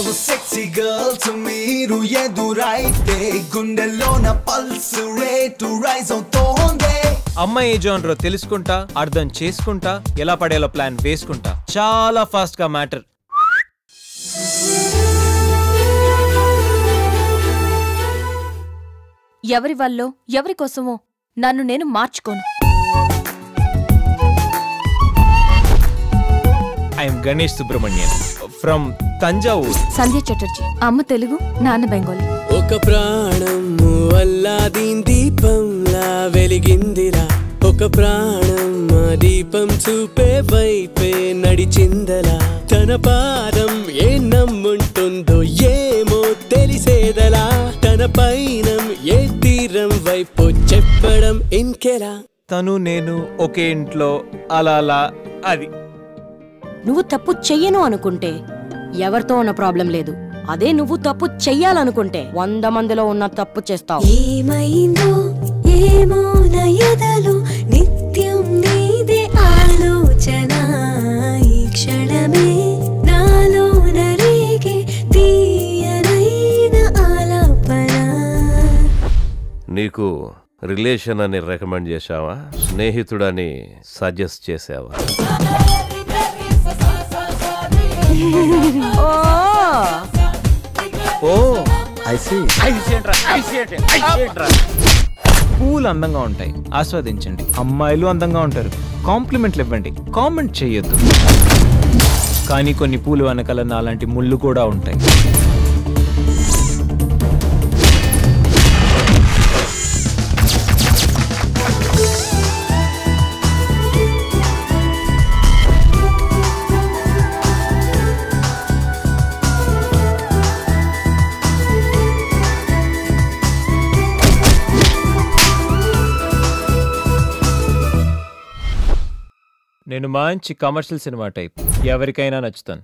a sexy girl to మీరు ఎదురైతే గుండెలోన పల్స్ రేటు రైజ్ అవుతోంది. అమ్మాయి ఏ జోనరో తెలుసుకుంటా, అర్థం చేసుకుంటా, ఎలా పడేలా ప్లాన్ వేసుకుంటా. చాలా ఫాస్ట్ గా మ్యాటర్. ఎవరి వల్లో ఎవరి కోసమో నన్ను నేను మార్చుకోను. I'm Ganesh Subrahmanyan from Thanjavur. సంధ్య చటర్జీ. అమ్మ తెలుగు, నాన్న బెంగాలీ. ఒక ప్రాణం అల్లాదీన్ దీపంలా వెలిగిందిరా, ఒక ప్రాణం ఆ దీపం చూపే వైపే నడిచిందలా. తన పాదం ఏ నమ్ముంటుందో ఏమో తెలిసేదలా, తన పైనం ఏ తీరం వైపు చెప్పడం ఇంకెలా. తను నేను ఒకే ఇంట్లో అలా అలా. అది నువ్వు తప్పు చెయ్యను అనుకుంటే ఎవరితో ఉన్న ప్రాబ్లం లేదు. అదే నువ్వు తప్పు చెయ్యాలనుకుంటే 100 మందిలో ఉన్న తప్పు చేస్తావు. ఏమైందో ఏమో నా ఎదలో నిత్యం నీదే ఆలోచన, ఈ క్షణమే నాలో నరేగే తీయనైన ఆలాపన. నీకు రిలేషన్ అని రికమెండ్ చేశావా, స్నేహితుడని సజెస్ట్ చేసావా? పూలు అందంగా ఉంటాయి, ఆస్వాదించండి. అమ్మాయిలు అందంగా ఉంటారు, కాంప్లిమెంట్లు ఇవ్వండి, కామెంట్ చేయొద్దు. కానీ కొన్ని పూలు వెనకాల నాలాంటి ముళ్ళు కూడా ఉంటాయి. నేను మంచి కమర్షియల్ సినిమా టైప్, ఎవరికైనా నచ్చుతాను.